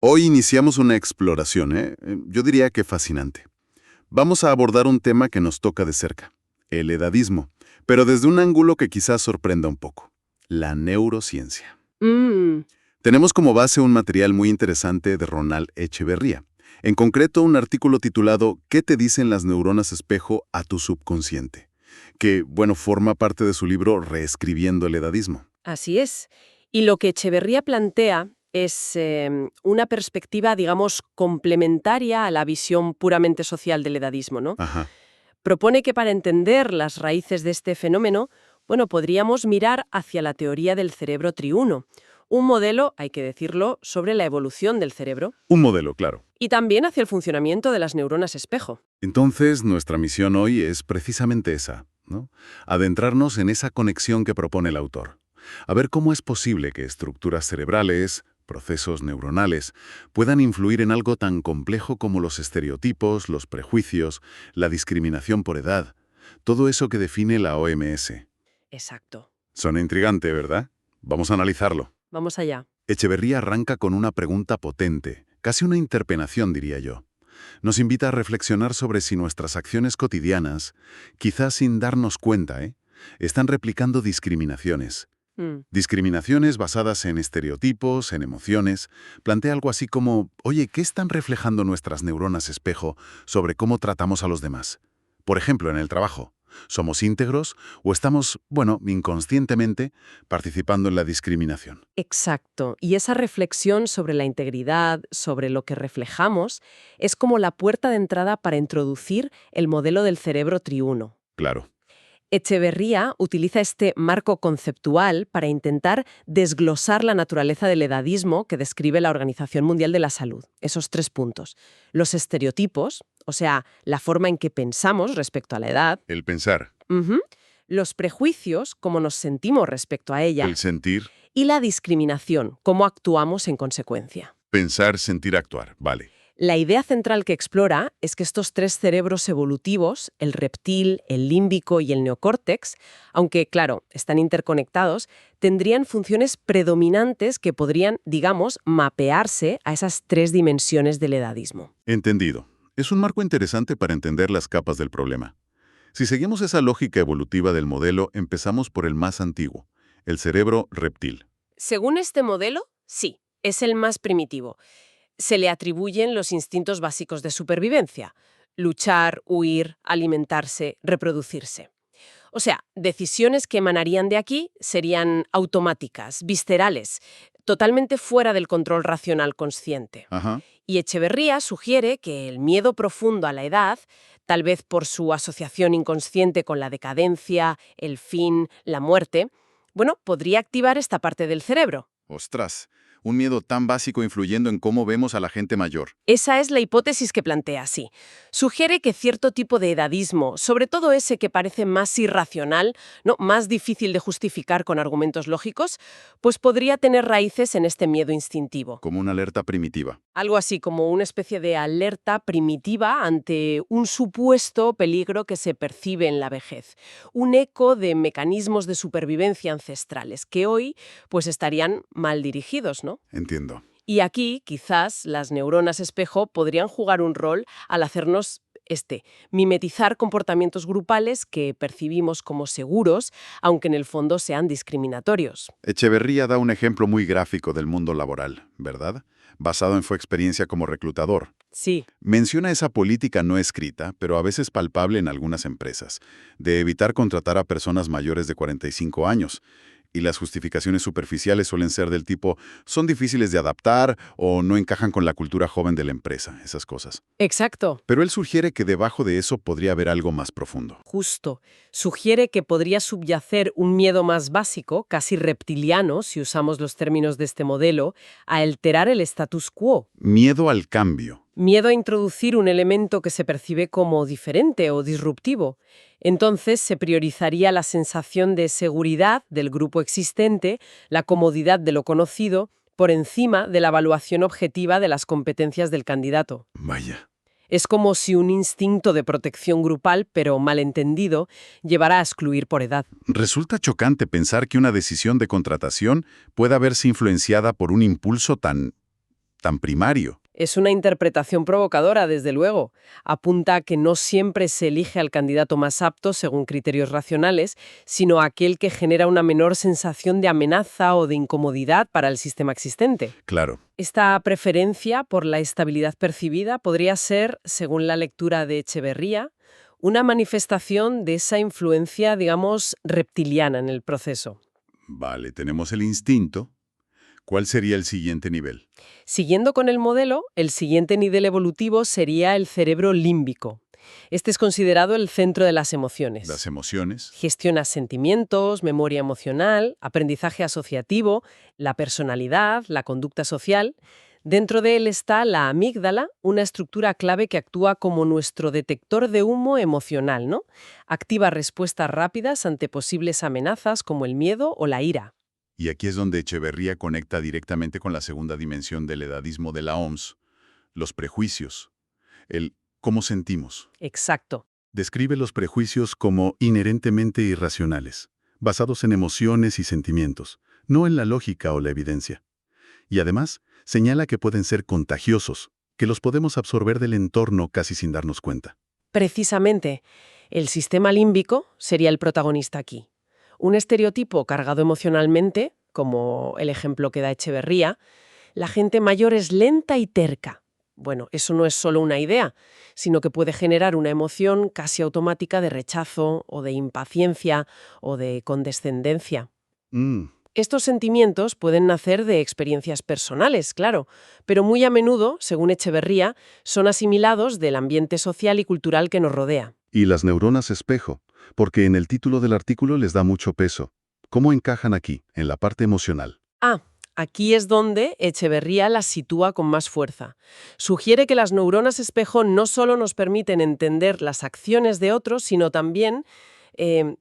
Hoy iniciamos una exploración, yo diría que fascinante. Vamos a abordar un tema que nos toca de cerca, el edadismo, pero desde un ángulo que quizás sorprenda un poco, la neurociencia. Mm, Tenemos como base un material muy interesante de Ronald Echeverría, en concreto un artículo titulado ¿Qué te dicen las neuronas espejo a tu subconsciente?, que, bueno, forma parte de su libro Reescribiendo el edadismo. así es. Y lo que Echeverría plantea es una perspectiva, digamos, complementaria a la visión puramente social del edadismo, ¿no? Ajá. Propone que para entender las raíces de este fenómeno, bueno, podríamos mirar hacia la teoría del cerebro triuno, un modelo, hay que decirlo, sobre la evolución del cerebro, Un modelo, claro. y también hacia el funcionamiento de las neuronas espejo. Entonces, nuestra misión hoy es precisamente esa, ¿no? Adentrarnos en esa conexión que propone el autor. A ver cómo es posible que estructuras cerebrales, procesos neuronales, puedan influir en algo tan complejo como los estereotipos, los prejuicios, la discriminación por edad, todo eso que define la OMS. Exacto. Suena intrigante, ¿verdad? Vamos a analizarlo. Vamos allá. Echeverría arranca con una pregunta potente, casi una interpelación, diría yo. Nos invita a reflexionar sobre si nuestras acciones cotidianas, quizás sin darnos cuenta, están replicando discriminaciones. Mm. Discriminaciones basadas en estereotipos, en emociones. Plantea algo así como, oye, ¿qué están reflejando nuestras neuronas espejo sobre cómo tratamos a los demás? Por ejemplo, en el trabajo. ¿Somos íntegros o estamos, bueno, inconscientemente participando en la discriminación? Exacto. Y esa reflexión sobre la integridad, sobre lo que reflejamos, es como la puerta de entrada para introducir el modelo del cerebro triuno. Claro. Echeverría utiliza este marco conceptual para intentar desglosar la naturaleza del edadismo que describe la Organización Mundial de la Salud. Esos 3 puntos. Los estereotipos, o sea, la forma en que pensamos respecto a la edad. El pensar, Ujú. Los prejuicios, cómo nos sentimos respecto a ella. el sentir, Y la discriminación, cómo actuamos en consecuencia. pensar, sentir, actuar. Vale. La idea central que explora es que estos 3 cerebros evolutivos, el reptil, el límbico y el neocórtex, aunque, claro, están interconectados, tendrían funciones predominantes que podrían, digamos, mapearse a esas 3 dimensiones del edadismo. Entendido. Es un marco interesante para entender las capas del problema. Si seguimos esa lógica evolutiva del modelo, empezamos por el más antiguo, el cerebro reptil. Según este modelo, sí, es el más primitivo. Se le atribuyen los instintos básicos de supervivencia: luchar, huir, alimentarse, reproducirse. O sea, decisiones que emanarían de aquí serían automáticas, viscerales, totalmente fuera del control racional consciente. Ajá. Y Echeverría sugiere que el miedo profundo a la edad, tal vez por su asociación inconsciente con la decadencia, el fin, la muerte, bueno, podría activar esta parte del cerebro. Ostras, un miedo tan básico influyendo en cómo vemos a la gente mayor. Esa es la hipótesis que plantea, sí. Sugiere que cierto tipo de edadismo, sobre todo ese que parece más irracional, ¿no?, más difícil de justificar con argumentos lógicos, pues podría tener raíces en este miedo instintivo. Como una alerta primitiva. Algo así como una especie de alerta primitiva ante un supuesto peligro que se percibe en la vejez. Un eco de mecanismos de supervivencia ancestrales que hoy pues estarían mal dirigidos, ¿no? Entiendo. Y aquí, quizás, las neuronas espejo podrían jugar un rol al hacernos mimetizar comportamientos grupales que percibimos como seguros, aunque en el fondo sean discriminatorios. Echeverría da un ejemplo muy gráfico del mundo laboral, ¿verdad? Basado en su experiencia como reclutador. Sí, Menciona esa política no escrita, pero a veces palpable en algunas empresas, de evitar contratar a personas mayores de 45 años. Y las justificaciones superficiales suelen ser del tipo, son difíciles de adaptar o no encajan con la cultura joven de la empresa, esas cosas. exacto. Pero él sugiere que debajo de eso podría haber algo más profundo. Justo. Sugiere que podría subyacer un miedo más básico, casi reptiliano, si usamos los términos de este modelo, a alterar el status quo. Miedo al cambio. Miedo a introducir un elemento que se percibe como diferente o disruptivo. Entonces se priorizaría la sensación de seguridad del grupo existente, la comodidad de lo conocido, por encima de la evaluación objetiva de las competencias del candidato. Vaya. Es como si un instinto de protección grupal, pero malentendido, llevara a excluir por edad. Resulta chocante pensar que una decisión de contratación pueda verse influenciada por un impulso tan tan primario. Es una interpretación provocadora, desde luego. Apunta a que no siempre se elige al candidato más apto según criterios racionales, sino aquel que genera una menor sensación de amenaza o de incomodidad para el sistema existente. Claro. Esta preferencia por la estabilidad percibida podría ser, según la lectura de Echeverría, una manifestación de esa influencia, digamos, reptiliana en el proceso. Vale, tenemos el instinto. ¿Cuál sería el siguiente nivel? Siguiendo con el modelo, el siguiente nivel evolutivo sería el cerebro límbico. Este es considerado el centro de las emociones. Las emociones. Gestiona sentimientos, memoria emocional, aprendizaje asociativo, la personalidad, la conducta social. Dentro de él está la amígdala, una estructura clave que actúa como nuestro detector de humo emocional, ¿no? Activa respuestas rápidas ante posibles amenazas como el miedo o la ira. Y aquí es donde Echeverría conecta directamente con la segunda dimensión del edadismo de la OMS, los prejuicios, el cómo sentimos. Exacto. Describe los prejuicios como inherentemente irracionales, basados en emociones y sentimientos, no en la lógica o la evidencia. Y además, señala que pueden ser contagiosos, que los podemos absorber del entorno casi sin darnos cuenta. Precisamente, el sistema límbico sería el protagonista aquí. Un estereotipo cargado emocionalmente, como el ejemplo que da Echeverría, la gente mayor es lenta y terca. Bueno, eso no es solo una idea, sino que puede generar una emoción casi automática de rechazo o de impaciencia o de condescendencia. Estos sentimientos pueden nacer de experiencias personales, claro, pero muy a menudo, según Echeverría, son asimilados del ambiente social y cultural que nos rodea. Y las neuronas espejo, porque en el título del artículo les da mucho peso. ¿Cómo encajan aquí, en la parte emocional? Aquí es donde Echeverría las sitúa con más fuerza. Sugiere que las neuronas espejo no solo nos permiten entender las acciones de otros, sino también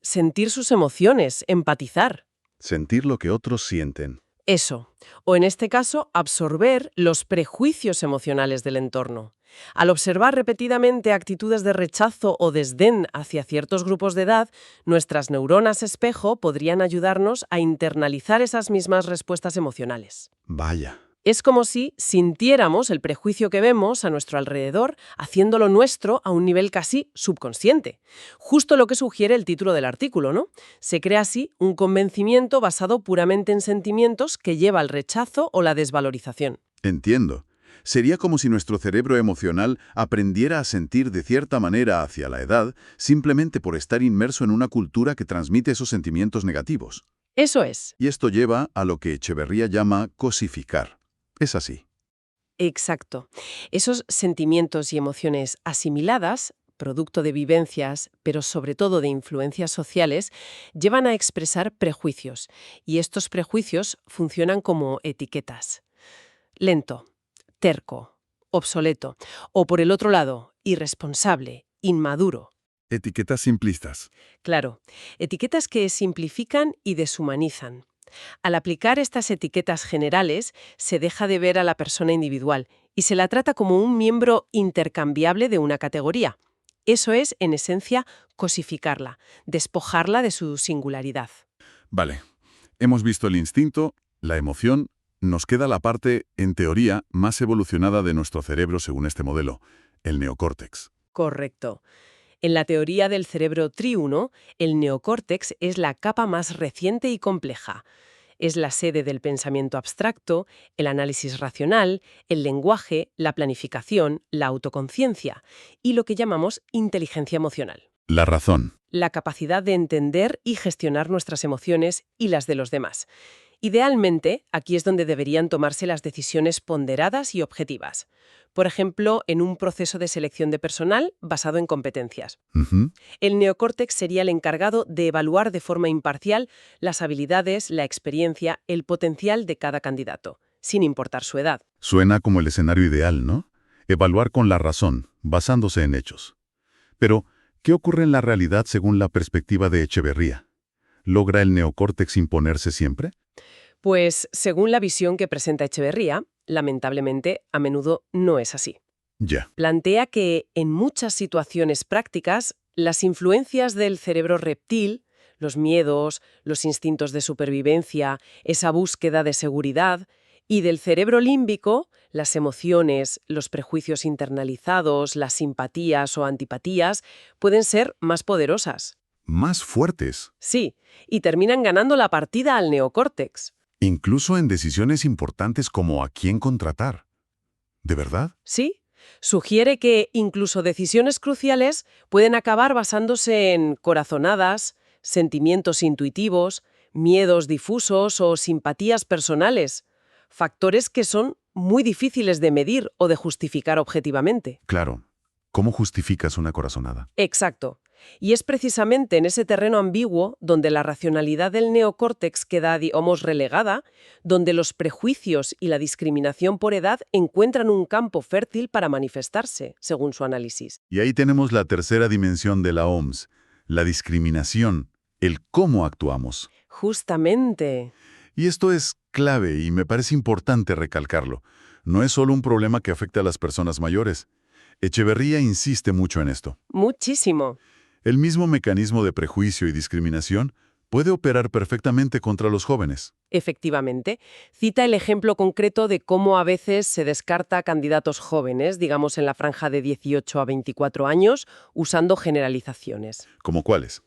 sentir sus emociones, empatizar. Sentir lo que otros sienten. Eso. O en este caso, absorber los prejuicios emocionales del entorno. Al observar repetidamente actitudes de rechazo o desdén hacia ciertos grupos de edad, nuestras neuronas espejo podrían ayudarnos a internalizar esas mismas respuestas emocionales. Vaya. Es como si sintiéramos el prejuicio que vemos a nuestro alrededor, haciéndolo nuestro a un nivel casi subconsciente. Justo lo que sugiere el título del artículo, ¿no? Se crea así un convencimiento basado puramente en sentimientos que lleva al rechazo o la desvalorización. Entiendo. Sería como si nuestro cerebro emocional aprendiera a sentir de cierta manera hacia la edad simplemente por estar inmerso en una cultura que transmite esos sentimientos negativos. Eso es. Y esto lleva a lo que Echeverría llama cosificar. Es así. Exacto. Esos sentimientos y emociones asimiladas, producto de vivencias, pero sobre todo de influencias sociales, llevan a expresar prejuicios. Y estos prejuicios funcionan como etiquetas. Lento, terco, obsoleto. O por el otro lado, irresponsable, inmaduro. Etiquetas simplistas. Claro, etiquetas que simplifican y deshumanizan. Al aplicar estas etiquetas generales, se deja de ver a la persona individual y se la trata como un miembro intercambiable de una categoría. Eso es, en esencia, cosificarla, despojarla de su singularidad. Vale. Hemos visto el instinto, la emoción. Nos queda la parte, en teoría, más evolucionada de nuestro cerebro según este modelo, el neocórtex. Correcto. En la teoría del cerebro triuno, el neocórtex es la capa más reciente y compleja. Es la sede del pensamiento abstracto, el análisis racional, el lenguaje, la planificación, la autoconciencia y lo que llamamos inteligencia emocional. La razón. La capacidad de entender y gestionar nuestras emociones y las de los demás. Idealmente, aquí es donde deberían tomarse las decisiones ponderadas y objetivas. Por ejemplo, en un proceso de selección de personal basado en competencias. El neocórtex sería el encargado de evaluar de forma imparcial las habilidades, la experiencia, el potencial de cada candidato, sin importar su edad. Suena como el escenario ideal, ¿no? Evaluar con la razón, basándose en hechos. Pero, ¿qué ocurre en la realidad según la perspectiva de Echeverría? ¿Logra el neocórtex imponerse siempre? Pues, según la visión que presenta Echeverría, lamentablemente, a menudo no es así. Ya. Plantea que, en muchas situaciones prácticas, las influencias del cerebro reptil, los miedos, los instintos de supervivencia, esa búsqueda de seguridad, Y del cerebro límbico, las emociones, los prejuicios internalizados, las simpatías o antipatías pueden ser más poderosas. Más fuertes, Sí, y terminan ganando la partida al neocórtex. incluso en decisiones importantes como a quién contratar. ¿De verdad? Sí, sugiere que incluso decisiones cruciales pueden acabar basándose en corazonadas, sentimientos intuitivos, miedos difusos o simpatías personales, factores que son muy difíciles de medir o de justificar objetivamente. Claro. ¿Cómo justificas una corazonada? Exacto. Y es precisamente en ese terreno ambiguo donde la racionalidad del neocórtex queda, digamos, relegada, donde los prejuicios y la discriminación por edad encuentran un campo fértil para manifestarse, según su análisis. Y ahí tenemos la tercera dimensión de la OMS, la discriminación, el cómo actuamos. Justamente. Y esto es clave y me parece importante recalcarlo. No es solo un problema que afecta a las personas mayores. Echeverría insiste mucho en esto. Muchísimo. El mismo mecanismo de prejuicio y discriminación puede operar perfectamente contra los jóvenes. Efectivamente, cita el ejemplo concreto de cómo a veces se descarta a candidatos jóvenes, digamos en la franja de 18 a 24 años, usando generalizaciones. ¿Como cuáles?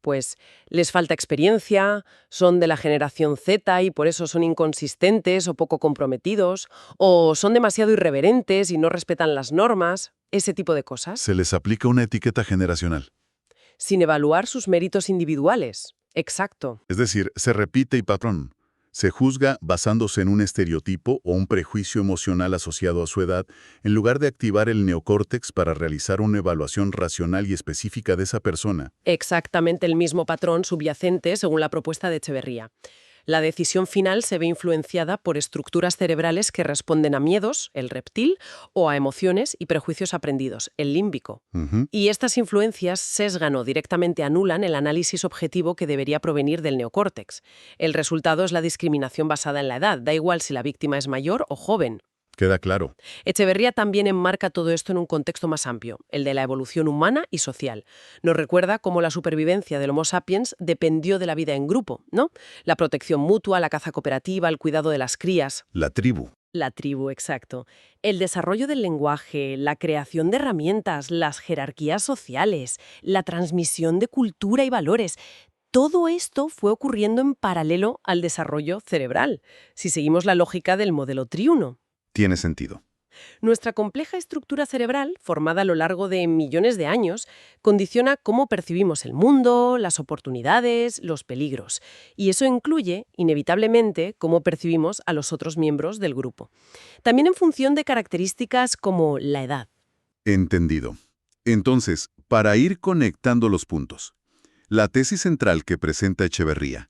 Pues les falta experiencia, son de la generación Z y por eso son inconsistentes o poco comprometidos, o son demasiado irreverentes y no respetan las normas, ese tipo de cosas, Se les aplica una etiqueta generacional. sin evaluar sus méritos individuales. Exacto. Es decir, se repite y patrón. Se juzga basándose en un estereotipo o un prejuicio emocional asociado a su edad, en lugar de activar el neocórtex para realizar una evaluación racional y específica de esa persona. Exactamente el mismo patrón subyacente según la propuesta de Echeverría. La decisión final se ve influenciada por estructuras cerebrales que responden a miedos, el reptil, o a emociones y prejuicios aprendidos, el límbico. Ujú. Y estas influencias sesgan o directamente anulan el análisis objetivo que debería provenir del neocórtex. El resultado es la discriminación basada en la edad, da igual si la víctima es mayor o joven. Queda claro. Echeverría también enmarca todo esto en un contexto más amplio, el de la evolución humana y social. Nos recuerda cómo la supervivencia del Homo sapiens dependió de la vida en grupo, ¿no? La protección mutua, la caza cooperativa, el cuidado de las crías. La tribu. La tribu, exacto. El desarrollo del lenguaje, la creación de herramientas, las jerarquías sociales, la transmisión de cultura y valores. Todo esto fue ocurriendo en paralelo al desarrollo cerebral, si seguimos la lógica del modelo triuno. Tiene sentido. Nuestra compleja estructura cerebral, formada a lo largo de millones de años, condiciona cómo percibimos el mundo, las oportunidades, los peligros. Y eso incluye, inevitablemente, cómo percibimos a los otros miembros del grupo. También en función de características como la edad. Entendido. Entonces, para ir conectando los puntos, la tesis central que presenta Echeverría,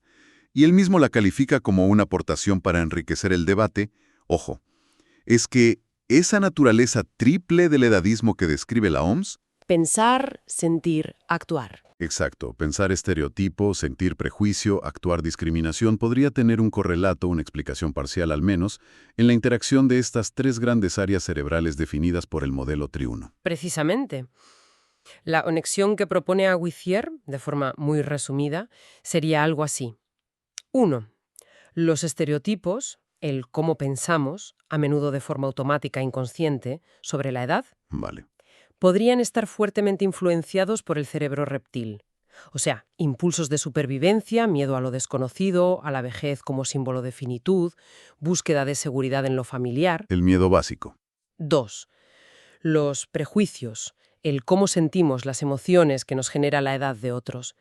y él mismo la califica como una aportación para enriquecer el debate, ojo, es que esa naturaleza triple del edadismo que describe la OMS, Pensar, sentir, actuar. exacto, pensar estereotipo, sentir prejuicio, actuar discriminación, podría tener un correlato, una explicación parcial al menos, en la interacción de estas tres grandes áreas cerebrales definidas por el modelo triuno. Precisamente. La conexión que propone Aguizier, de forma muy resumida, sería algo así. 1. Los estereotipos, el cómo pensamos, a menudo de forma automática e inconsciente, sobre la edad, Vale. podrían estar fuertemente influenciados por el cerebro reptil. O sea, impulsos de supervivencia, miedo a lo desconocido, a la vejez como símbolo de finitud, búsqueda de seguridad en lo familiar. El miedo básico. 2. Los prejuicios, el cómo sentimos las emociones que nos genera la edad de otros,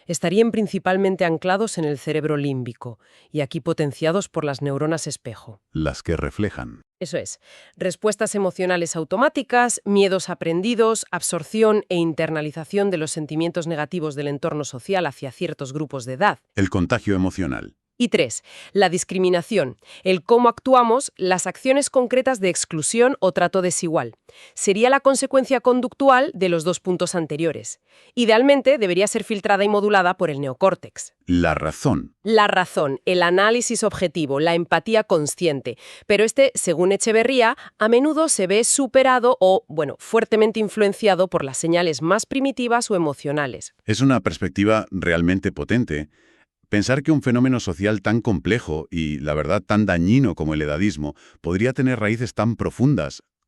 estarían principalmente anclados en el cerebro límbico y aquí potenciados por las neuronas espejo. Las que reflejan. Eso es, respuestas emocionales automáticas, miedos aprendidos, absorción e internalización de los sentimientos negativos del entorno social hacia ciertos grupos de edad. El contagio emocional. Y 3. La discriminación, el cómo actuamos, las acciones concretas de exclusión o trato desigual. Sería la consecuencia conductual de los dos puntos anteriores. Idealmente debería ser filtrada y modulada por el neocórtex. La razón. La razón, el análisis objetivo, la empatía consciente. Pero según Echeverría, a menudo se ve superado o, fuertemente influenciado por las señales más primitivas o emocionales. Es una perspectiva realmente potente, Pensar que un fenómeno social tan complejo y, la verdad, tan dañino como el edadismo podría tener raíces tan profundas